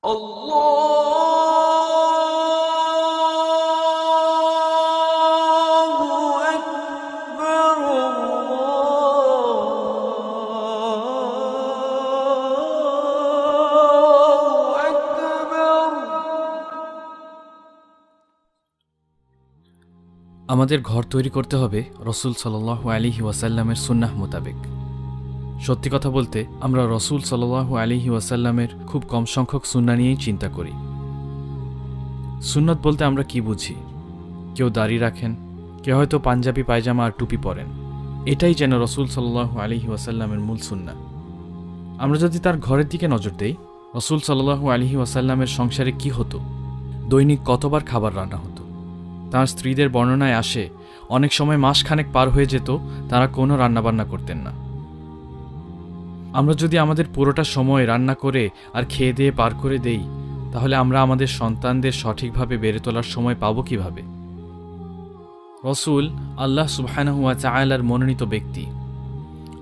আমাদের ঘর তৈরি করতে হবে রসুল সাল্লাল্লাহু আলাইহি ওয়াসাল্লামের সুন্নাহ মোতাবেক। সত্যি কথা বলতে আমরা রসুল সাল্লাল্লাহু আলাইহি ওয়াসাল্লামের খুব কম সংখ্যক সুন্নাহ নিয়েই চিন্তা করি। সুন্নত বলতে আমরা কি বুঝি? কেউ দাড়ি রাখেন, কেউ হয়তো পাঞ্জাবি পায়জামা আর টুপি পরেন। এটাই যেন রসুল সাল্লাল্লাহু আলাইহি ওয়াসাল্লামের মূল সুন্নাহ। আমরা যদি তার ঘরের দিকে নজর দেই, রসুল সাল্লাল্লাহু আলাইহি ওয়াসাল্লামের সংসারে কি হতো, দৈনিক কতবার খাবার রান্না হতো। তাঁর স্ত্রীদের বর্ণনায় আসে অনেক সময় মাসখানেক পার হয়ে যেত তারা কোনো রান্নাবান্না করতেন না। আমরা যদি আমাদের পুরোটা সময় রান্না করে আর খেয়ে দিয়ে পার করে দেই, তাহলে আমরা আমাদের সন্তানদের সঠিকভাবে বেড়ে তোলার সময় পাব কিভাবে? রসুল আল্লাহ সুবহানাহু ওয়া তাআলার মনোনীত ব্যক্তি।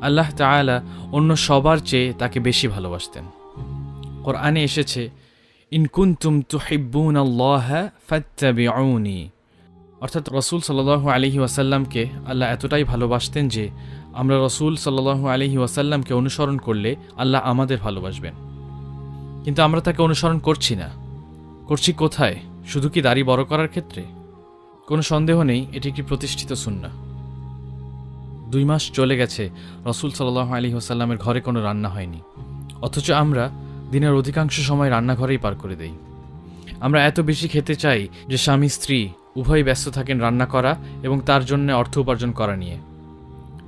আল্লাহ তাআলা অন্য সবার চেয়ে তাকে বেশি ভালোবাসতেন। কোরআনে এসেছে, ইন কুনতুম তুহিব্বুনাল্লাহা ফাত্তাবিউনি। অর্থাৎ রসুল সাল্লাল্লাহু আলাইহি ওয়াসাল্লামকে আল্লাহ এতটাই ভালোবাসতেন যে আমরা রসুল সাল্লাল্লাহু আলাইহি ওয়াসাল্লামকে অনুসরণ করলে আল্লাহ আমাদের ভালোবাসবেন। কিন্তু আমরা তাকে অনুসরণ করছি না। করছি কোথায়? শুধু কি দাড়ি বড় করার ক্ষেত্রে? কোনো সন্দেহ নেই এটি একটি প্রতিষ্ঠিত সুন্নাহ। 2 মাস চলে গেছে রসুল সাল্লাল্লাহু আলাইহি ওয়াসাল্লামের ঘরে কোনো রান্না হয়নি, অথচ আমরা দিনের অধিকাংশ সময় রান্নাঘরেই পার করে দেই। আমরা এত বেশি খেতে চাই যে স্বামী স্ত্রী উভয়ই ব্যস্ত থাকেন রান্না করা এবং তার জন্য অর্থ উপার্জন করা নিয়ে।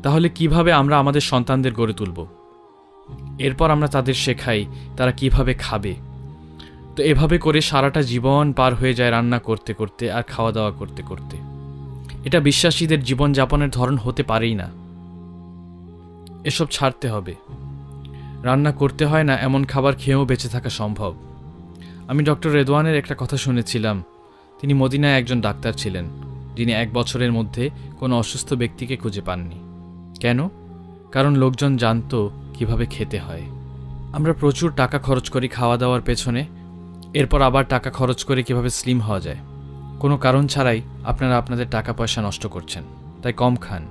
তাহলে কিভাবে আমরা আমাদের সন্তানদের গড়ে তুলব? এরপর আমরা তাদের শেখাই তারা কিভাবে খাবে। তো এভাবে করে সারাটা জীবন পার হয়ে যায় রান্না করতে করতে আর খাওয়া দাওয়া করতে করতে। এটা বিশ্বাসীদের জীবনযাপনের ধরন হতে পারেই না। এসব ছাড়তে হবে। রান্না করতে হয় না এমন খাবার খেয়েও বেঁচে থাকা সম্ভব। আমি ডক্টর রেদওয়ানের একটা কথা শুনেছিলাম। তিনি মদিনায় একজন ডাক্তার ছিলেন, যিনি 1 বছরের মধ্যে কোনো অসুস্থ ব্যক্তিকে খুঁজে পাননি। কেন? কারণ লোকজন জানত কিভাবে খেতে হয়। আমরা প্রচুর টাকা খরচ করি খাওয়া দাওয়ার পেছনে, এরপর আবার টাকা খরচ করে কিভাবে স্লিম হওয়া যায়। কোনো কারণ ছাড়াই আপনারা আপনাদের টাকা পয়সা নষ্ট করছেন, তাই কম খান।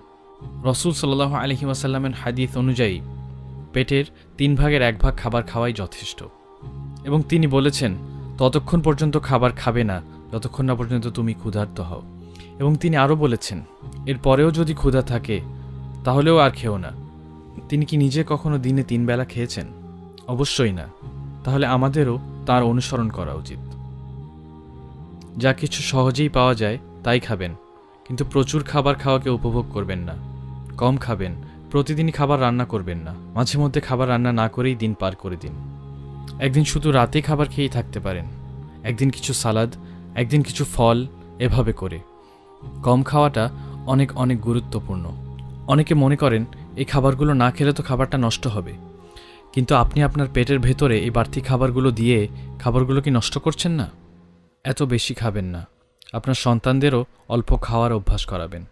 রসুল সাল্লাল্লাহু আলাইহি ওয়াসাল্লামের হাদিস অনুযায়ী পেটের 3 ভাগের 1 ভাগ খাবার খাওয়াই যথেষ্ট। এবং তিনি বলেছেন, ততক্ষণ পর্যন্ত খাবার খাবে না যতক্ষণ না পর্যন্ত তুমি ক্ষুধার্ত হও। এবং তিনি আরও বলেছেন, এর পরেও যদি ক্ষুধা থাকে তাহলেও আর খেও না। তিনি কি নিজে কখনো দিনে 3 বেলা খেয়েছেন? অবশ্যই না। তাহলে আমাদেরও তার অনুসরণ করা উচিত। যা কিছু সহজেই পাওয়া যায় তাই খাবেন, কিন্তু প্রচুর খাবার খাওয়াকে উপভোগ করবেন না। কম খাবেন, প্রতিদিনই খাবার রান্না করবেন না। মাঝে মধ্যে খাবার রান্না না করেই দিন পার করে দিন। একদিন শুধু রাতে খাবার খেয়েই থাকতে পারেন, একদিন কিছু সালাদ, একদিন কিছু ফল, এভাবে করে। কম খাওয়াটা অনেক অনেক গুরুত্বপূর্ণ। অনেকে মনে করেন এই খাবারগুলো না খেলে তো খাবারটা নষ্ট হবে, কিন্তু আপনি আপনার পেটের ভেতরে এই বাড়তি খাবারগুলো দিয়ে খাবারগুলো কি নষ্ট করছেন না? এত বেশি খাবেন না। আপনার সন্তানদেরও অল্প খাওয়ার অভ্যাস করাবেন।